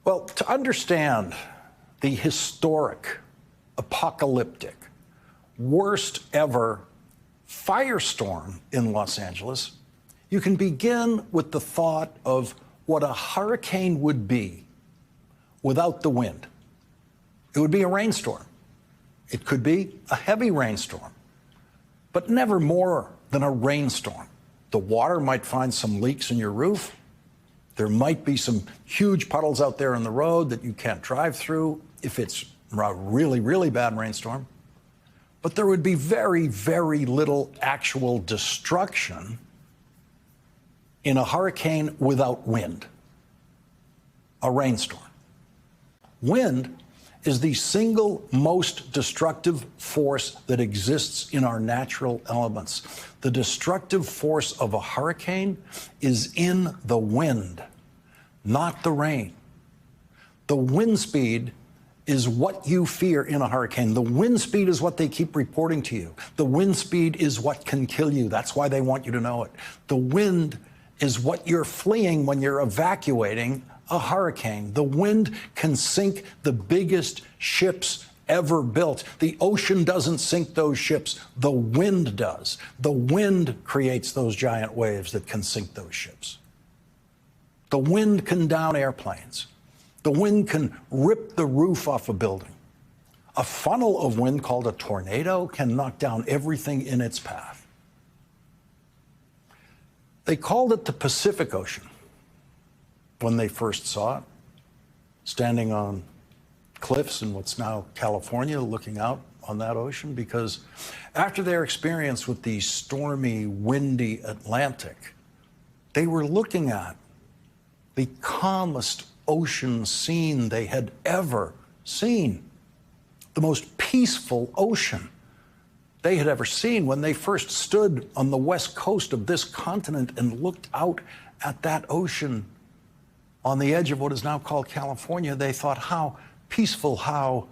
Well, to understand the historic, apocalyptic, worst ever firestorm in Los Angeles, you can begin with the thought of what a hurricane would be without the wind. It would be a rainstorm. It could be a heavy rainstorm, but never more than a rainstorm. The water might find some leaks in your roof. There might be some huge puddles out there on the road that you can't drive through if it's a really, really bad rainstorm. But there would be very, very little actual destruction in a hurricane without wind, a rainstorm. Wind is the single most destructive force that exists in our natural elements. The destructive force of a hurricane is in the wind, not the rain. The wind speed is what you fear in a hurricane. The wind speed is what they keep reporting to you. The wind speed is what can kill you. That's why they want you to know it. The wind is what you're fleeing when you're evacuating a hurricane. The wind can sink the biggest ships ever built. The ocean doesn't sink those ships. The wind does. The wind creates those giant waves that can sink those ships. The wind can down airplanes. The wind can rip the roof off a building. A funnel of wind called a tornado can knock down everything in its path. They called it the Pacific Ocean when they first saw it, standing on cliffs in what's now California, looking out on that ocean, because after their experience with the stormy, windy Atlantic, they were looking at the calmest ocean scene they had ever seen, the most peaceful ocean they had ever seen. When they first stood on the west coast of this continent and looked out at that ocean on the edge of what is now called California, they thought, how peaceful, how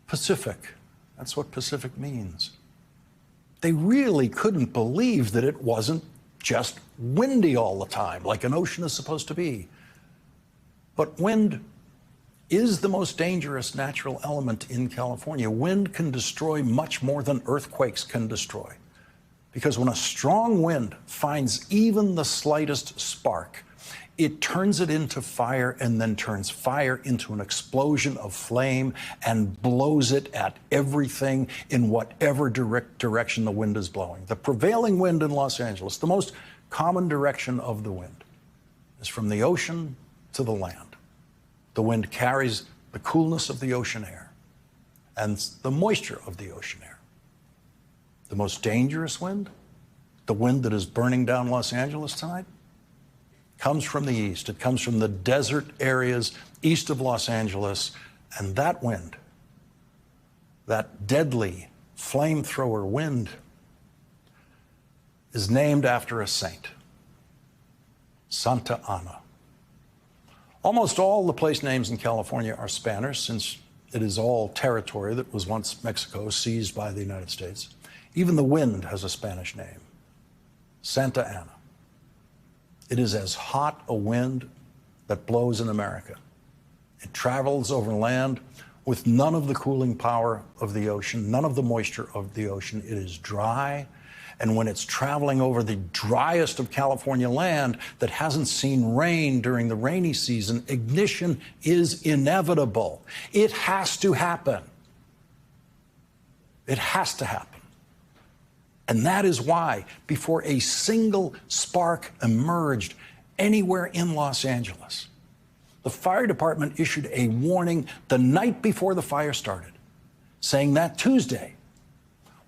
Pacific. That's what Pacific means. They really couldn't believe that it wasn't just windy all the time, like an ocean is supposed to be. But wind is the most dangerous natural element in California. Wind can destroy much more than earthquakes can destroy. Because when a strong wind finds even the slightest spark, it turns it into fire and then turns fire into an explosion of flame and blows it at everything in whatever direction the wind is blowing. The prevailing wind in Los Angeles, the most common direction of the wind, is from the ocean to the land. The wind carries the coolness of the ocean air and the moisture of the ocean air. The most dangerous wind, the wind that is burning down Los Angeles tonight, comes from the east. It comes from the desert areas east of Los Angeles. And that wind, that deadly flamethrower wind, is named after a saint, Santa Ana. Almost all the place names in California are Spanish, since it is all territory that was once Mexico, seized by the United States. Even the wind has a Spanish name, Santa Ana. It is as hot a wind that blows in America. It travels over land with none of the cooling power of the ocean, none of the moisture of the ocean. It is dry. And when it's traveling over the driest of California land that hasn't seen rain during the rainy season, ignition is inevitable. It has to happen. It has to happen. And that is why, before a single spark emerged anywhere in Los Angeles, the fire department issued a warning the night before the fire started, saying that Tuesday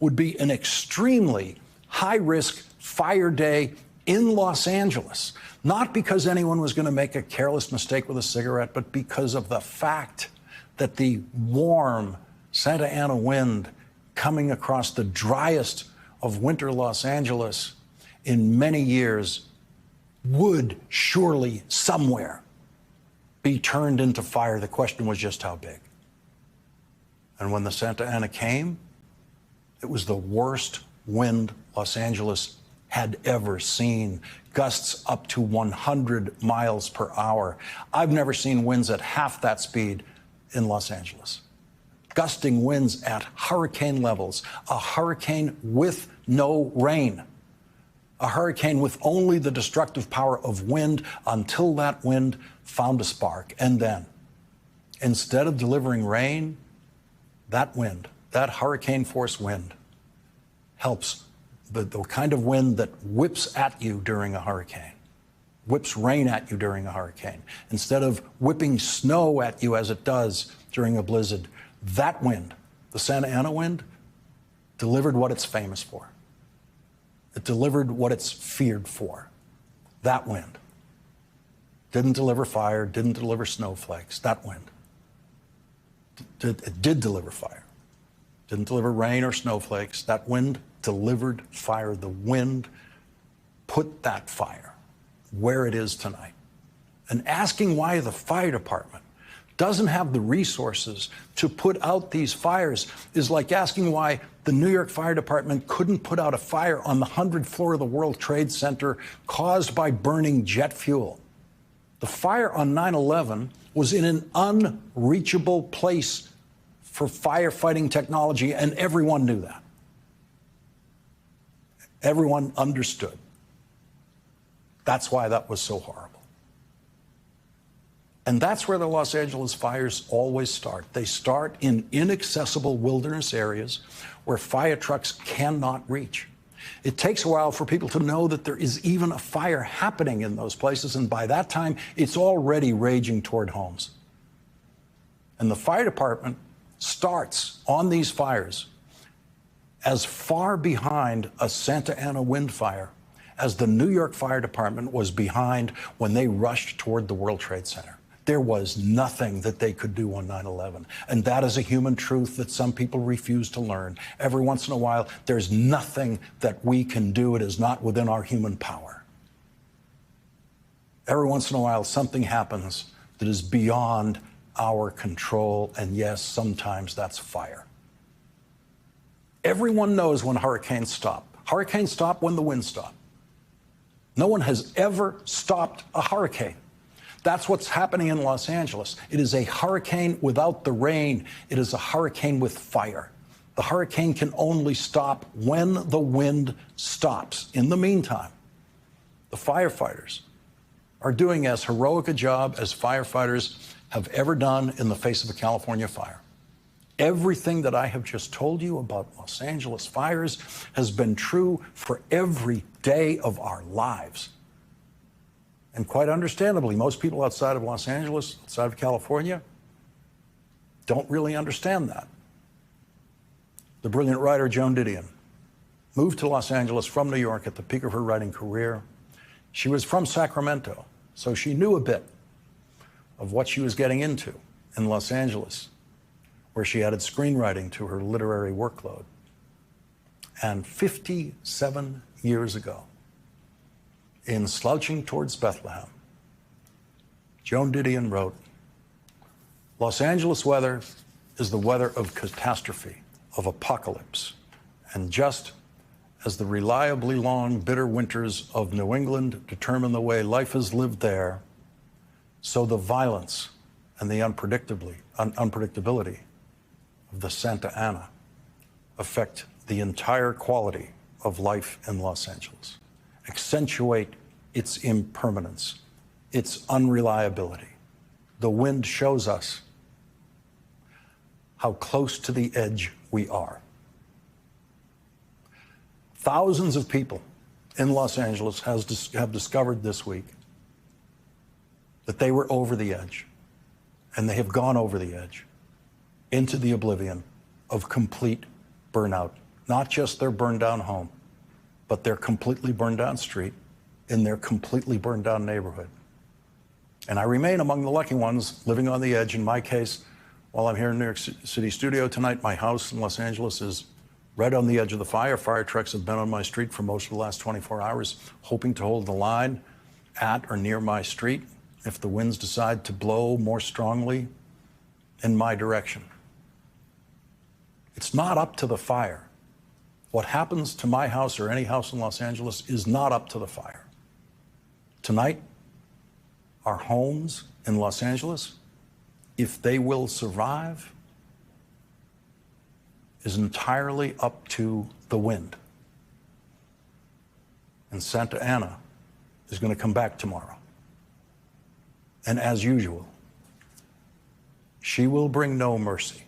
would be an extremely high-risk fire day in Los Angeles, not because anyone was going to make a careless mistake with a cigarette, but because of the fact that the warm Santa Ana wind coming across the driest of winter Los Angeles in many years would surely somewhere be turned into fire. The question was just how big. And when the Santa Ana came, it was the worst wind Los Angeles had ever seen. Gusts up to 100 miles per hour. I've never seen winds at half that speed in Los Angeles. Gusting winds at hurricane levels, a hurricane with no rain, a hurricane with only the destructive power of wind until that wind found a spark. And then, instead of delivering rain, that wind, that hurricane force wind, helps the kind of wind that whips at you during a hurricane, whips rain at you during a hurricane. Instead of whipping snow at you as it does during a blizzard, that wind, the Santa Ana wind, delivered what it's famous for. It delivered what it's feared for. That wind didn't deliver fire, didn't deliver snowflakes. That wind. It did deliver fire. Didn't deliver rain or snowflakes. That wind delivered fire. The wind put that fire where it is tonight. And asking why the fire department doesn't have the resources to put out these fires is like asking why the New York Fire Department couldn't put out a fire on the 100th floor of the World Trade Center caused by burning jet fuel. The fire on 9/11 was in an unreachable place for firefighting technology, and everyone knew that. Everyone understood. That's why that was so horrible. And that's where the Los Angeles fires always start. They start in inaccessible wilderness areas where fire trucks cannot reach. It takes a while for people to know that there is even a fire happening in those places, and by that time, it's already raging toward homes. And the fire department starts on these fires as far behind a Santa Ana wind fire as the New York Fire Department was behind when they rushed toward the World Trade Center. There was nothing that they could do on 9/11. And that is a human truth that some people refuse to learn. Every once in a while, there's nothing that we can do. It is not within our human power. Every once in a while, something happens that is beyond our control. And yes, sometimes that's fire. Everyone knows when hurricanes stop. Hurricanes stop when the winds stop. No one has ever stopped a hurricane. That's what's happening in Los Angeles. It is a hurricane without the rain. It is a hurricane with fire. The hurricane can only stop when the wind stops. In the meantime, the firefighters are doing as heroic a job as firefighters have ever done in the face of a California fire. Everything that I have just told you about Los Angeles fires has been true for every day of our lives. And quite understandably, most people outside of Los Angeles, outside of California, don't really understand that. The brilliant writer Joan Didion moved to Los Angeles from New York at the peak of her writing career. She was from Sacramento, so she knew a bit of what she was getting into in Los Angeles, where she added screenwriting to her literary workload. And 57 years ago, in Slouching Towards Bethlehem, Joan Didion wrote, "Los Angeles weather is the weather of catastrophe, of apocalypse. And just as the reliably long, bitter winters of New England determine the way life is lived there, so the violence and the unpredictability of the Santa Ana affect the entire quality of life in Los Angeles, accentuate its impermanence, its unreliability. The wind shows us how close to the edge we are." Thousands of people in Los Angeles have discovered this week that they were over the edge, and they have gone over the edge into the oblivion of complete burnout. Not just their burned down home, but their completely burned down street in their completely burned down neighborhood. And I remain among the lucky ones living on the edge. In my case, while I'm here in New York City studio tonight, my house in Los Angeles is right on the edge of the fire. Fire trucks have been on my street for most of the last 24 hours, hoping to hold the line at or near my street if the winds decide to blow more strongly in my direction. It's not up to the fire What happens to my house or any house in Los Angeles is not up to the fire. Tonight, our homes in Los Angeles, if they will survive, is entirely up to the wind. And Santa Ana is going to come back tomorrow. And as usual, she will bring no mercy.